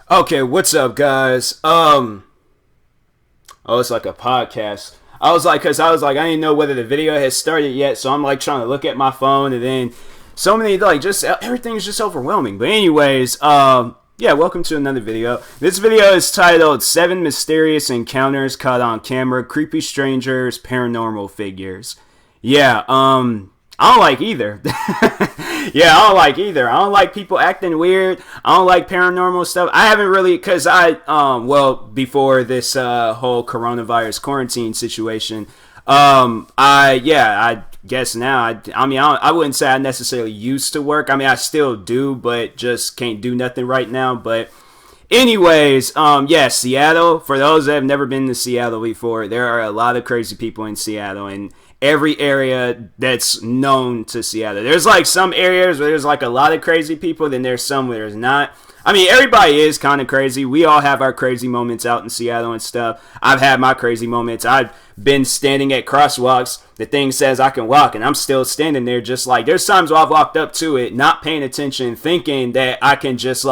Okay, what's up, guys? Oh, it's like a podcast. I didn't know whether the video has started yet, so I'm like trying to look at my phone, and then so many just everything's just overwhelming. But anyways, yeah, welcome to another video. This video is titled 7 Mysterious Encounters Caught on Camera, Creepy Strangers, Paranormal Figures. Yeah, I don't like either. Yeah, I don't like either. I don't like people acting weird. I don't like paranormal stuff. I haven't really, because before this whole coronavirus quarantine situation, I guess now, I wouldn't say I necessarily used to work. I still do, but just can't do nothing right now. But anyways, yeah, Seattle, for those that have never been to Seattle before, there are a lot of crazy people in Seattle, and every area that's known to Seattle. There's like some areas where there's like a lot of crazy people, then there's some where there's not. Everybody is kind of crazy. We all have our crazy moments out in Seattle and stuff. I've had my crazy moments. I've been standing at crosswalks. The thing says I can walk, and I'm still standing there just like, there's times where I've walked up to it, not paying attention, thinking that I can just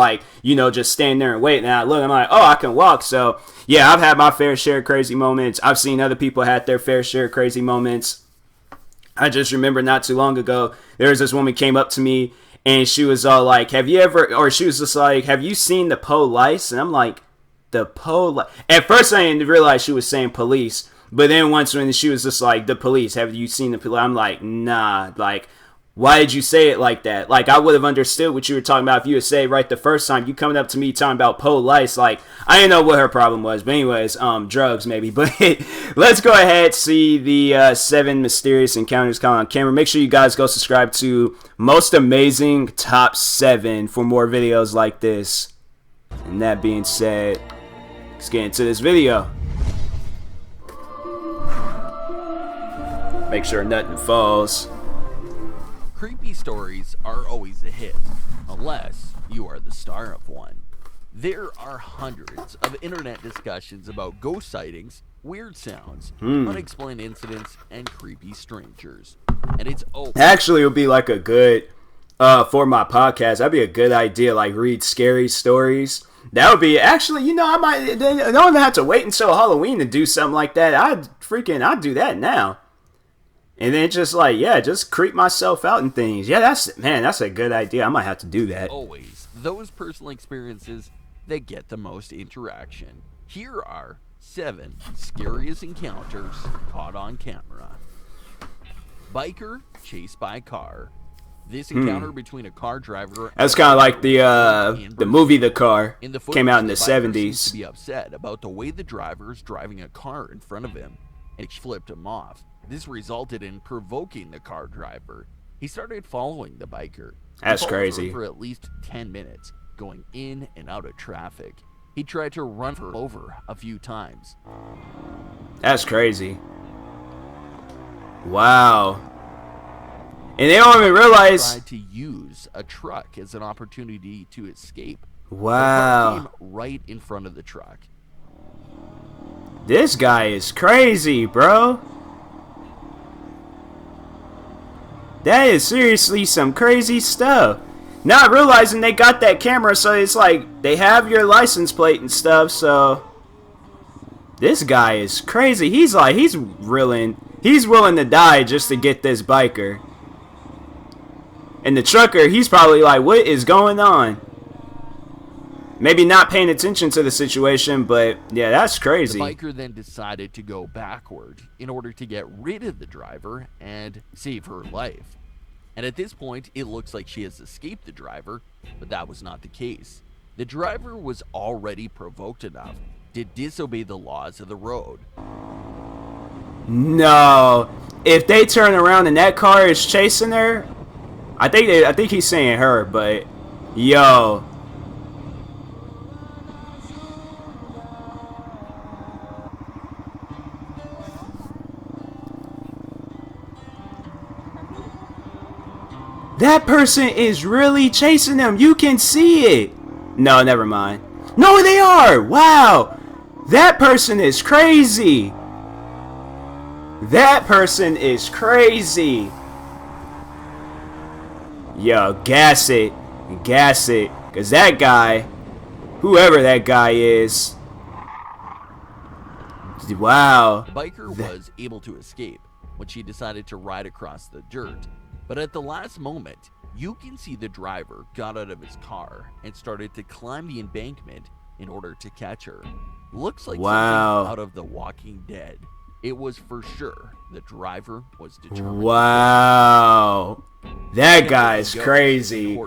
just stand there and wait. And I look, I'm like, oh, I can walk. So yeah, I've had my fair share of crazy moments. I've seen other people had their fair share of crazy moments. I just remember not too long ago, there was this woman came up to me, and she was all like, she was just like, have you seen the police? And I'm like, the police? At first I didn't realize she was saying police, but then once when she was just like, the police, have you seen the police? I'm like, nah, like, why did you say it like that? Like, I would have understood what you were talking about if you had said it right the first time. You coming up to me talking about police, like, I didn't know what her problem was. But anyways, drugs maybe. But let's go ahead see the 7 mysterious encounters caught on camera. Make sure you guys go subscribe to Most Amazing Top 7 for more videos like this. And that being said, let's get into this video. Make sure nothing falls. Creepy stories are always a hit, unless you are the star of one. There are hundreds of internet discussions about ghost sightings, weird sounds, unexplained incidents, and creepy strangers. And it's open. Actually, it would be like a good, for my podcast, that'd be a good idea, like read scary stories. That would be, actually, I don't even have to wait until Halloween to do something like that. I'd do that now. And then just creep myself out and things. Yeah, that's a good idea. I might have to do that. Always those personal experiences that get the most interaction. Here are 7 scariest encounters caught on camera. Biker chased by car. This encounter between a car driver. That's kind of like the movie The Car. Came out in the 70s. To be upset about the way the driver is driving a car in front of him, and it flipped him off. This resulted in provoking the car driver. He started following the biker. That's crazy. For at least 10 minutes, going in and out of traffic. He tried to run her over a few times. That's crazy. Wow. And they don't even realize. He tried to use a truck as an opportunity to escape. Wow. The car came right in front of the truck. This guy is crazy, bro. That is seriously some crazy stuff. Not realizing they got that camera, so it's like they have your license plate and stuff, so this guy is crazy. He's willing to die just to get this biker. And the trucker, he's probably like, what is going on? Maybe not paying attention to the situation, but yeah, that's crazy. The biker then decided to go backward in order to get rid of the driver and save her life. And at this point, it looks like she has escaped the driver, but that was not the case. The driver was already provoked enough to disobey the laws of the road. No. If they turn around and that car is chasing her, I think he's saying her, but yo. That person is really chasing them. You can see it. No, never mind. No, they are. Wow. That person is crazy. That person is crazy. Yo, gas it. Gas it. Because that guy, Whoever that guy is. Wow. The biker was able to escape when she decided to ride across the dirt, but at the last moment, you can see the driver got out of his car and started to climb the embankment in order to catch her. Looks like something out of The Walking Dead. It was for sure the driver was determined. Wow. That guy's crazy.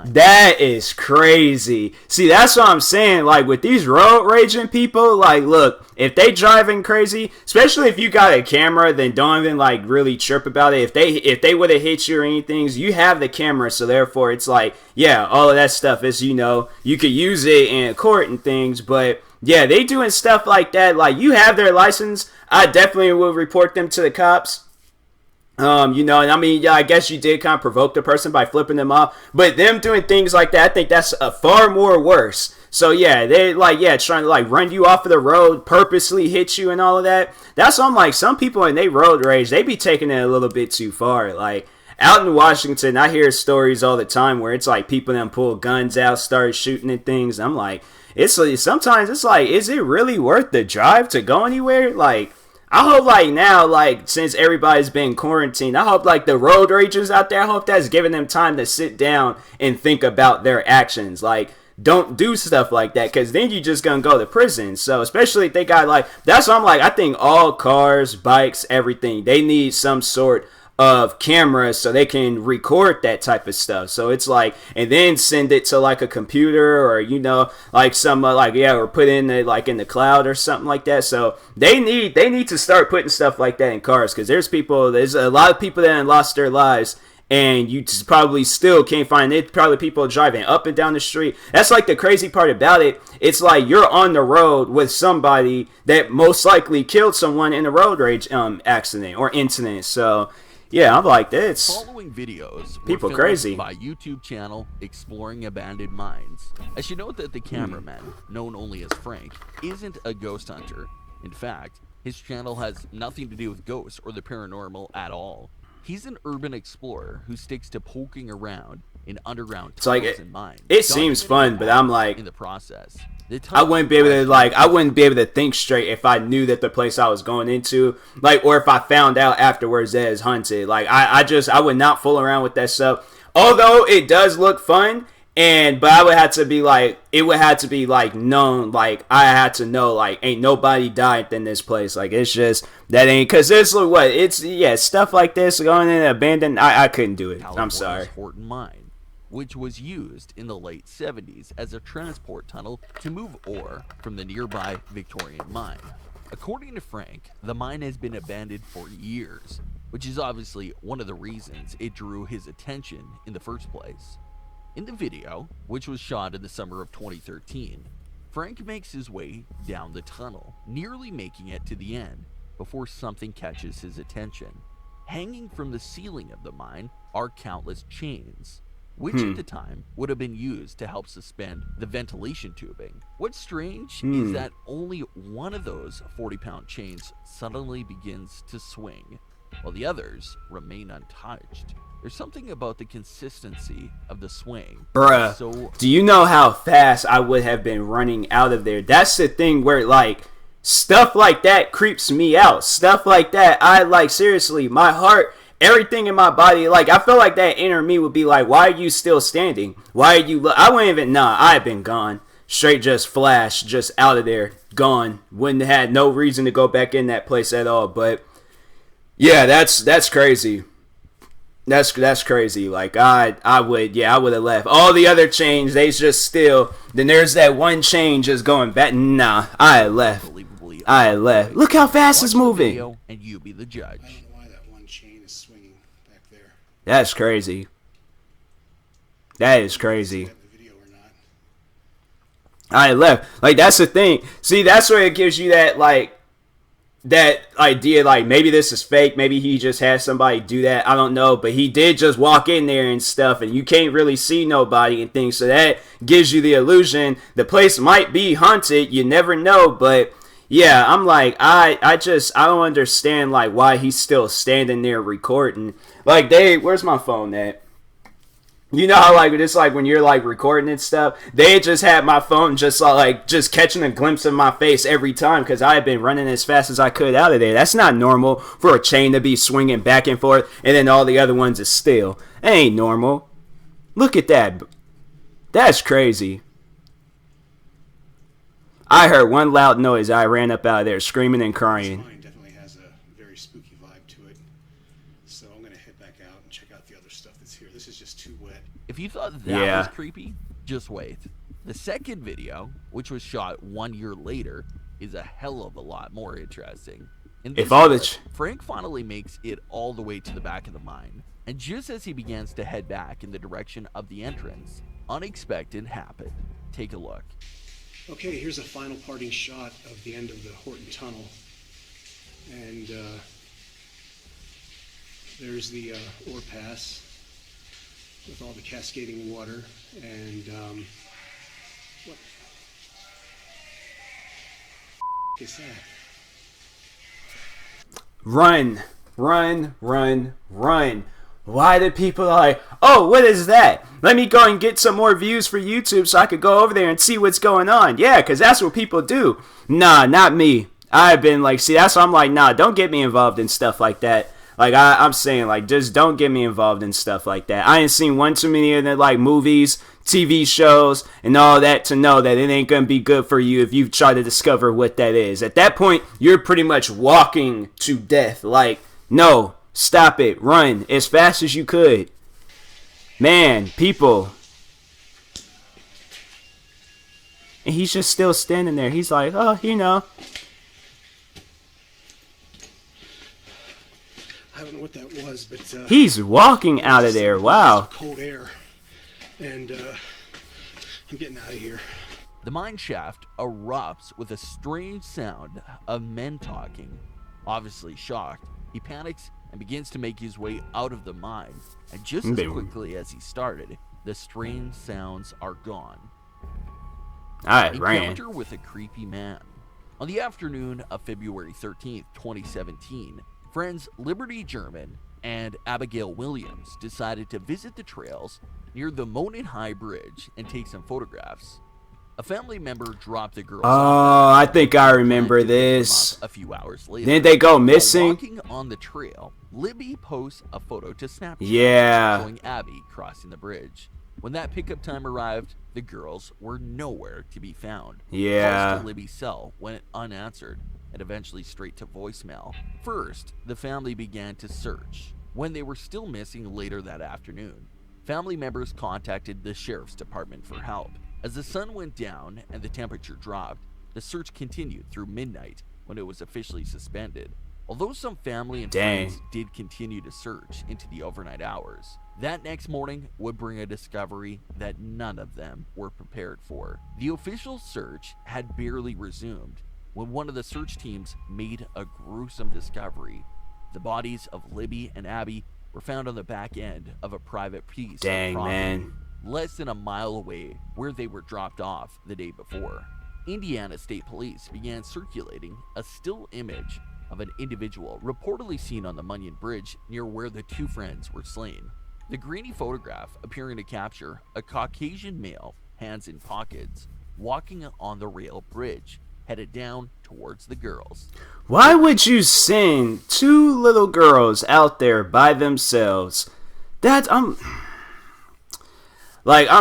That is crazy. See, that's what I'm saying. Like, with these road raging people, like, look, if they driving crazy, especially if you got a camera, then don't even, like, really trip about it. If they would have hit you or anything, you have the camera, so therefore it's like, yeah, all of that stuff is, you know, you could use it in court and things, but yeah, they doing stuff like that. Like, you have their license, I definitely will report them to the cops. You know, and I mean, yeah, I guess you did kind of provoke the person by flipping them off, but them doing things like that, I think that's a far more worse. So yeah, they like, yeah, trying to like run you off of the road, purposely hit you and all of that. That's on like some people in they road rage, they be taking it a little bit too far. Like out in Washington, I hear stories all the time where it's like people then pull guns out, start shooting at things. I'm like, it's like, sometimes it's like, is it really worth the drive to go anywhere? Like, I hope like now, like since everybody's been quarantined, I hope like the road ragers out there, I hope that's giving them time to sit down and think about their actions. Like, don't do stuff like that, because then you're just gonna go to prison. So especially if they got like, that's what I'm like, I think all cars, bikes, everything, they need some sort of cameras so they can record that type of stuff. So it's like, and then send it to like a computer or, you know, like some like, yeah, or put in the like in the cloud or something like that. So they need to start putting stuff like that in cars, because there's a lot of people that have lost their lives and you just probably still can't find it. Probably people driving up and down the street. That's like the crazy part about it. It's like you're on the road with somebody that most likely killed someone in a road rage accident or incident. So yeah, I'm like, this. Following videos people were crazy by YouTube channel Exploring Abandoned Mines. I should note that the cameraman, known only as Frank, isn't a ghost hunter. In fact, his channel has nothing to do with ghosts or the paranormal at all. He's an urban explorer who sticks to poking around in underground tunnels and mines. It seems fun, but I'm like, in the process, I wouldn't be able to think straight if I knew that the place I was going into, like, or if I found out afterwards that it's haunted. Like, I would not fool around with that stuff. Although it does look fun, but I would have to be like, it would have to be like known, like I had to know, like, ain't nobody died in this place. Like, it's just that ain't, cause this look what it's, yeah, stuff like this going in abandoned. I couldn't do it. I'm sorry. Horton Mine, which was used in the late 70s as a transport tunnel to move ore from the nearby Victorian mine. According to Frank, the mine has been abandoned for years, which is obviously one of the reasons it drew his attention in the first place. In the video, which was shot in the summer of 2013, Frank makes his way down the tunnel, nearly making it to the end, before something catches his attention. Hanging from the ceiling of the mine are countless chains, which at the time would have been used to help suspend the ventilation tubing. What's strange is that only one of those 40-pound chains suddenly begins to swing, while the others remain untouched. There's something about the consistency of the swing. Bruh, do you know how fast I would have been running out of there? That's the thing where, like, stuff like that creeps me out. Stuff like that, I, like, seriously, my heart, everything in my body, like, I feel like that inner me would be like, why are you still standing? Why are you, I wouldn't even, I had been gone. Straight just flash, just out of there, gone. Wouldn't have had no reason to go back in that place at all. But, yeah, that's crazy. That's crazy. Like, I would have left. All the other chains, they just still, then there's that one chain just going back. Nah, I left. Look how fast it's moving. And you be the judge. I don't know why that one chain is swinging back there. That's crazy. That is crazy. I left. Like, that's the thing. See, that's where it gives you that, like, that idea, like, maybe this is fake. Maybe he just had somebody do that. I don't know. But he did just walk in there and stuff, and you can't really see nobody and things. So that gives you the illusion the place might be haunted. You never know. But yeah, I'm like, I don't understand, like, why he's still standing there recording. Like, where's my phone at? You know how like it's like when you're like recording and stuff, they just had my phone just catching a glimpse of my face every time because I had been running as fast as I could out of there. That's not normal for a chain to be swinging back and forth and then all the other ones is still. That ain't normal. Look at that. That's crazy. I heard one loud noise. I ran up out of there screaming and crying. Mine definitely has a very spooky vibe to it. So I'm going to head back out and check out the other stuff that's here. This is just too wet. If you thought that was creepy, just wait. The second video, which was shot 1 year later, is a hell of a lot more interesting. In this clip, Frank finally makes it all the way to the back of the mine, and just as he begins to head back in the direction of the entrance, unexpected happened. Take a look. Okay, here's a final parting shot of the end of the Horton Tunnel. And there's the ore pass with all the cascading water. And what is that? Run, run, run, run. Why do people like, oh, what is that? Let me go and get some more views for YouTube so I could go over there and see what's going on. Yeah, because that's what people do. Nah, not me. I've been like, see, that's why I'm like, nah, don't get me involved in stuff like that. Like, I'm saying, like, just don't get me involved in stuff like that. I ain't seen one too many of the, like, movies, TV shows, and all that to know that it ain't gonna be good for you if you try to discover what that is. At that point, you're pretty much walking to death. Like, no. Stop it. Run as fast as you could. Man, people. And he's just still standing there. He's like, oh, you know. I don't know what that was, but he's walking out of there. Wow. Cold air. And I'm getting out of here. The mine shaft erupts with a strange sound of men talking. Obviously shocked, he panics and begins to make his way out of the mine. And just as quickly as he started, the strange sounds are gone. I ran. Encounter with a creepy man. On the afternoon of February 13th, 2017, friends Liberty German and Abigail Williams decided to visit the trails near the Monon High Bridge and take some photographs. A family member dropped the girls off. I think I remember this. A few hours later, didn't they go missing? Walking on the trail, Libby posts a photo to Snapchat showing Abby crossing the bridge. When that pickup time arrived, the girls were nowhere to be found. Calls to Libby's cell went unanswered and eventually straight to voicemail. First, the family began to search. When they were still missing later that afternoon, family members contacted the sheriff's department for help. As the sun went down and the temperature dropped, the search continued through midnight when it was officially suspended. Although some family and friends did continue to search into the overnight hours, that next morning would bring a discovery that none of them were prepared for. The official search had barely resumed when one of the search teams made a gruesome discovery. The bodies of Libby and Abby were found on the back end of a private piece of property, less than a mile away where they were dropped off the day before. Indiana State Police began circulating a still image of an individual reportedly seen on the Munyon Bridge near where the two friends were slain. The grainy photograph appearing to capture a Caucasian male, hands in pockets, walking on the rail bridge, headed down towards the girls. Why would you send two little girls out there by themselves? I'm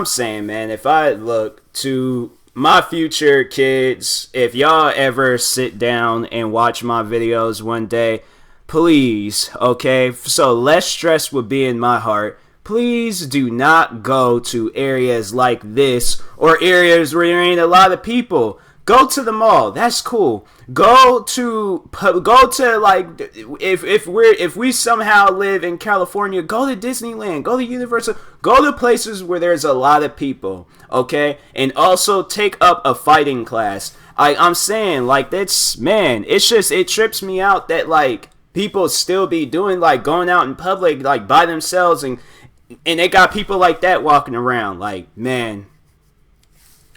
saying, man, if I look to my future kids, if y'all ever sit down and watch my videos one day, please, okay, so less stress would be in my heart. Please do not go to areas like this or areas where there ain't a lot of people. Go to the mall. That's cool. Go to like if we somehow live in California, go to Disneyland, go to Universal, go to places where there's a lot of people, okay? And also take up a fighting class. I'm saying, like, that's, man, it trips me out that like people still be doing like going out in public like by themselves and they got people like that walking around. Like, man,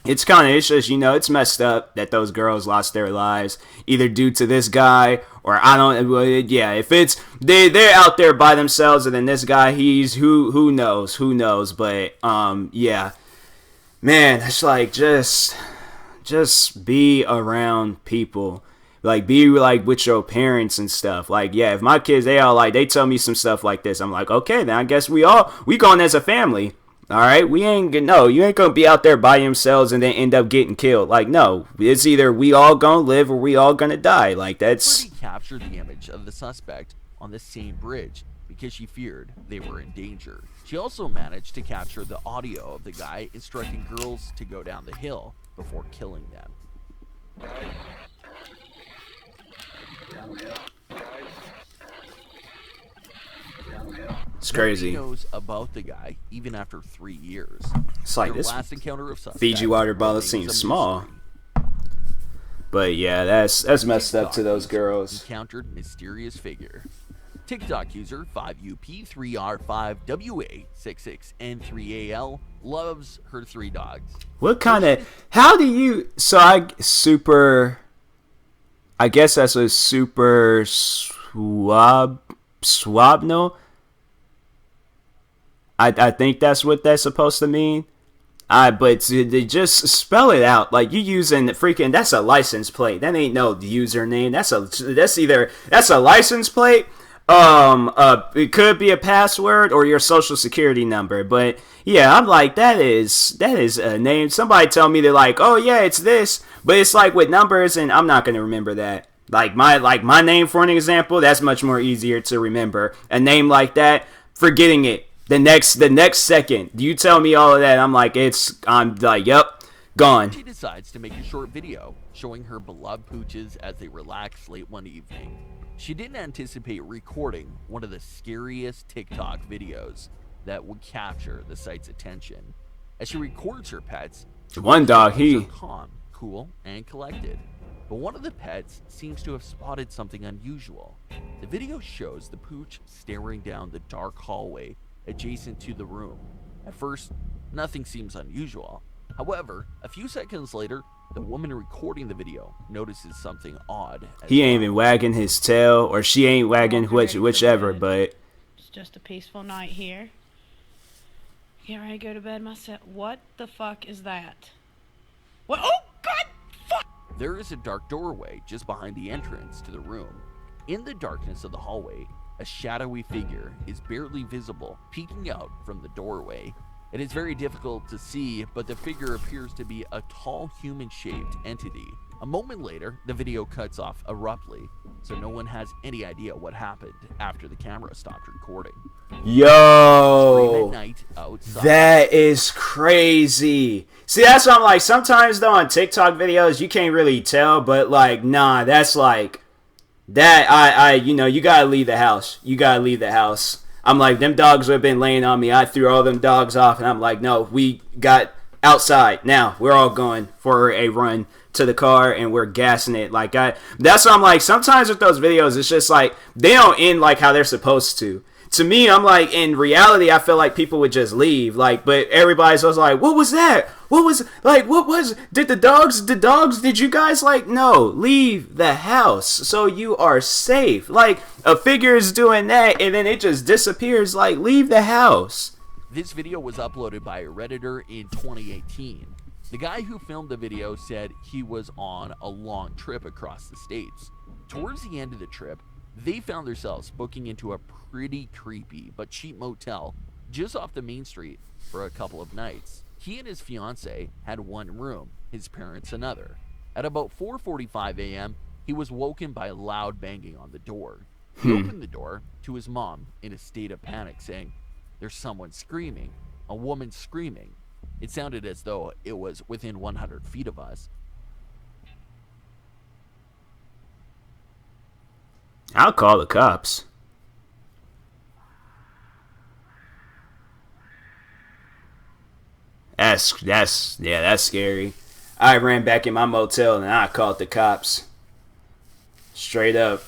it's just, you know, it's messed up that those girls lost their lives either due to this guy or I don't. Yeah, if it's they're out there by themselves, and then this guy, he's who knows. But yeah, man, it's like just be around people. Like, be like with your parents and stuff. Like, yeah, if my kids, they tell me some stuff like this, I'm like, okay, then I guess we going as a family. All right, you ain't gonna be out there by yourselves and then end up getting killed. Like, no, it's either we all gonna live or we all gonna die. Like, that's. She captured the image of the suspect on the same bridge because she feared they were in danger. She also managed to capture the audio of the guy instructing girls to go down the hill before killing them. It's crazy. Nobody knows about the guy even after 3 years. It's like Their this last encounter of suspect Fiji water bottle seems small. But yeah, that's messed up to those girls. Encountered mysterious figure. TikTok user 5UP3R5WA66N3AL loves her 3 dogs. What kind of? How do you? So I guess that's a super swabno. I think that's what that's supposed to mean. But they just spell it out. Like, you using freaking, that's a license plate. That ain't no username. That's a license plate. It could be a password or your social security number. But yeah, I'm like, that is a name. Somebody tell me they're like, oh yeah, it's this, but it's like with numbers, and I'm not gonna remember that. Like my name, for an example, that's much more easier to remember. A name like that, forgetting it. The next second, you tell me all of that, I'm like, yep, gone. She decides to make a short video showing her beloved pooches as they relax late one evening. She didn't anticipate recording one of the scariest TikTok videos that would capture the site's attention. As she records her pets, one dog, are calm, cool, and collected. But one of the pets seems to have spotted something unusual. The video shows the pooch staring down the dark hallway adjacent to the room. At first, nothing seems unusual. However, a few seconds later, the woman recording the video notices something odd. He ain't even wagging his tail, or she ain't wagging whichever, but... It's just a peaceful night here. Get ready to go to bed myself. What the fuck is that? What? Oh, God! Fuck! There is a dark doorway just behind the entrance to the room. In the darkness of the hallway, a shadowy figure is barely visible, peeking out from the doorway. It is very difficult to see, but the figure appears to be a tall human-shaped entity. A moment later, the video cuts off abruptly, so no one has any idea what happened after the camera stopped recording. Yo! Night outside. That is crazy. See, that's what I'm like, sometimes though on TikTok videos, you can't really tell, but like, nah, that's like... That, you gotta leave the house. You gotta leave the house. I'm like, them dogs have been laying on me. I threw all them dogs off, and I'm like, no, we got outside. Now, we're all going for a run to the car, and we're gassing it. Like, that's what I'm like, sometimes with those videos, it's just like, they don't end like how they're supposed to. To me, I'm like, in reality, I feel like people would just leave. Like, but everybody's always like, what was that? Did you guys, like, no, leave the house so you are safe. Like, a figure is doing that, and then it just disappears. Like, leave the house. This video was uploaded by a Redditor in 2018. The guy who filmed the video said he was on a long trip across the states. Towards the end of the trip, they found themselves booking into a pretty creepy but cheap motel just off the main street for a couple of nights. He and his fiancée had one room, his parents another. At about 4:45 a.m., he was woken by loud banging on the door. He opened the door to his mom in a state of panic, saying, "There's someone screaming, a woman screaming." It sounded as though it was within 100 feet of us. I'll call the cops. That's scary. I ran back in my motel and I called the cops. Straight up.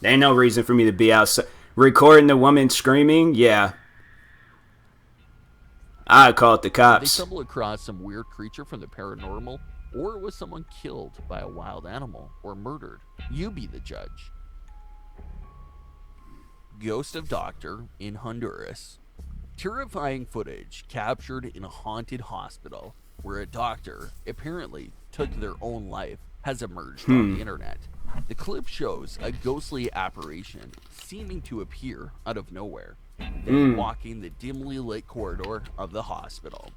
There ain't no reason for me to be outside. Recording the woman screaming? Yeah. I called the cops. They stumbled across some weird creature from the paranormal, or was someone killed by a wild animal or murdered? You be the judge. Ghost of Doctor in Honduras. Terrifying footage captured in a haunted hospital where a doctor apparently took their own life has emerged on the internet. The clip shows a ghostly apparition seeming to appear out of nowhere, then walking the dimly lit corridor of the hospital.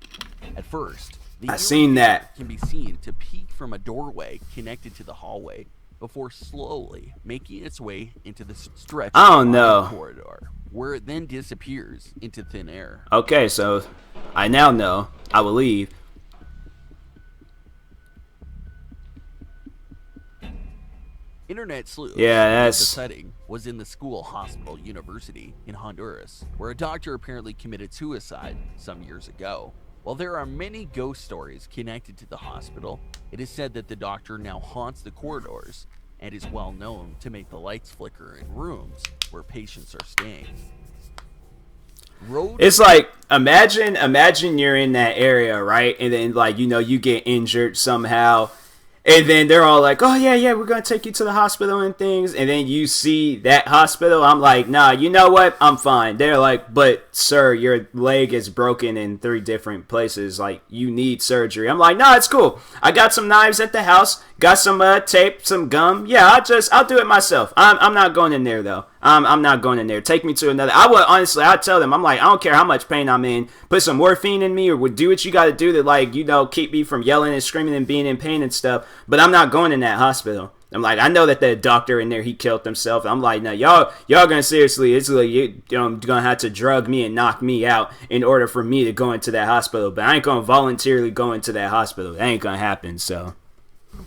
At first, the seen that. can be seen to peek from a doorway connected to the hallway before slowly making its way into the stretch of the corridor, where it then disappears into thin air. Okay, so I now know. I will leave. Internet sleuths. Yeah, The setting was in the school hospital university in Honduras, where a doctor apparently committed suicide some years ago. While there are many ghost stories connected to the hospital, it is said that the doctor now haunts the corridors and is well known to make the lights flicker in rooms where patients are staying. It's like, imagine you're in that area, right? And then, like, you know, you get injured somehow. And then they're all like, oh, yeah, we're going to take you to the hospital and things. And then you see that hospital. I'm like, nah, you know what? I'm fine. They're like, but, sir, your leg is broken in 3 different places. Like, you need surgery. I'm like, nah, it's cool. I got some knives at the house. Got some tape, some gum. Yeah, I'll do it myself. I'm not going in there, though. I'm not going in there. Take me to another. I'd tell them, I'm like, I don't care how much pain I'm in. Put some morphine in me or would do what you got to do to, like, you know, keep me from yelling and screaming and being in pain and stuff. But I'm not going in that hospital. I'm like, I know that the doctor in there, he killed himself. I'm like, no, y'all gonna seriously, it's like, you're gonna have to drug me and knock me out in order for me to go into that hospital. But I ain't gonna voluntarily go into that hospital. That ain't gonna happen, so.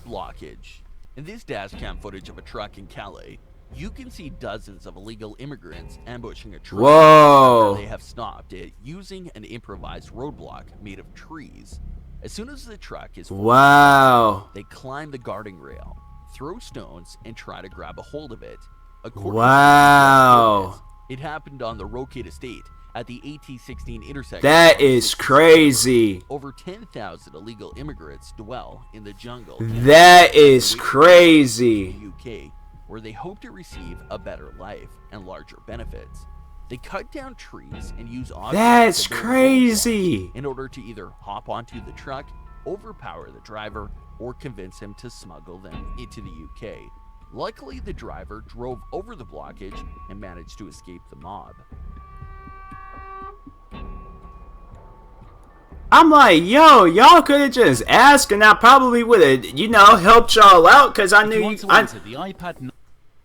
Blockage. In this dashcam footage of a truck in Calais, you can see dozens of illegal immigrants ambushing a truck. Whoa! They have stopped it using an improvised roadblock made of trees. As soon as the truck is full, they climb the guarding rail, throw stones, and try to grab a hold of it. According to it happened on the Roquette Estate at the AT-16 intersection. That is crazy. Over 10,000 illegal immigrants dwell in the jungle. That is crazy. In the UK, where they hope to receive a better life and larger benefits. They cut down trees and use objects. That's crazy. In order to either hop onto the truck, overpower the driver, or convince him to smuggle them into the UK. Luckily, the driver drove over the blockage and managed to escape the mob. I'm like, yo, y'all could have just asked and I probably would have, you know, helped y'all out because I knew you.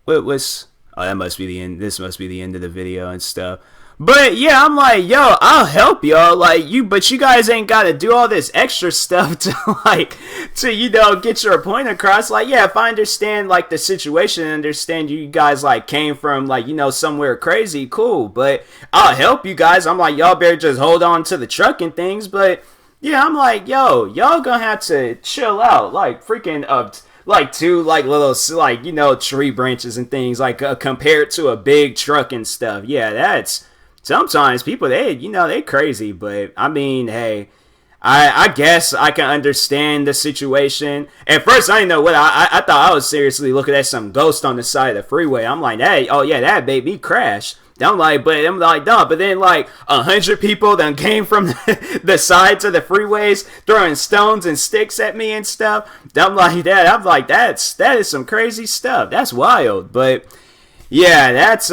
What was? Oh, that must be the end. This must be the end of the video and stuff. But yeah, I'm like, yo, I'll help y'all. Like, but you guys ain't got to do all this extra stuff to, you know, get your point across. Like, yeah, if I understand, like, the situation and understand you guys, like, came from, like, you know, somewhere crazy, cool. But I'll help you guys. I'm like, y'all better just hold on to the truck and things. But yeah, I'm like, yo, y'all gonna have to chill out. Like, freaking like 2 like little, like, you know, tree branches and things, like, compared to a big truck and stuff. Yeah, that's, sometimes people, they crazy. But I mean, hey, I guess I can understand the situation. At first, I didn't know what I thought I was seriously looking at some ghost on the side of the freeway. I'm like, hey, oh yeah, that made me crash. I'm like, no. But then, like, 100 people then came from the sides of the freeways throwing stones and sticks at me and stuff. I'm like, that is some crazy stuff. That's wild. But yeah, that's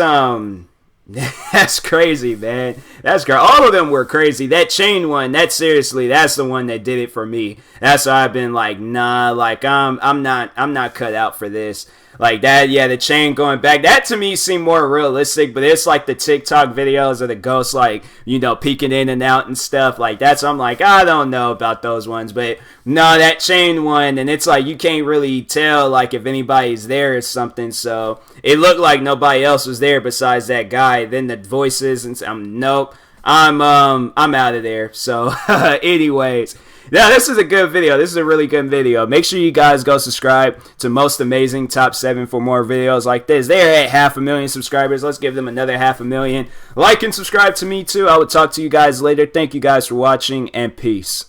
crazy, man. That's great. All of them were crazy. That chain one, that's the one that did it for me. That's why I've been like, nah, like I'm not cut out for this. Like that, yeah, the chain going back, that to me seemed more realistic, but it's like the TikTok videos of the ghosts, like, you know, peeking in and out and stuff like that. So I'm like, I don't know about those ones, but no, that chain one, and it's like you can't really tell, like, if anybody's there or something. So it looked like nobody else was there besides that guy. Then the voices, and nope, I'm out of there. So anyways, yeah, this is a good video. This is a really good video. Make sure you guys go subscribe to Most Amazing Top 7 for more videos like this. They're at 500,000 subscribers. Let's give them another 500,000. Like and subscribe to me too. I will talk to you guys later. Thank you guys for watching, and peace.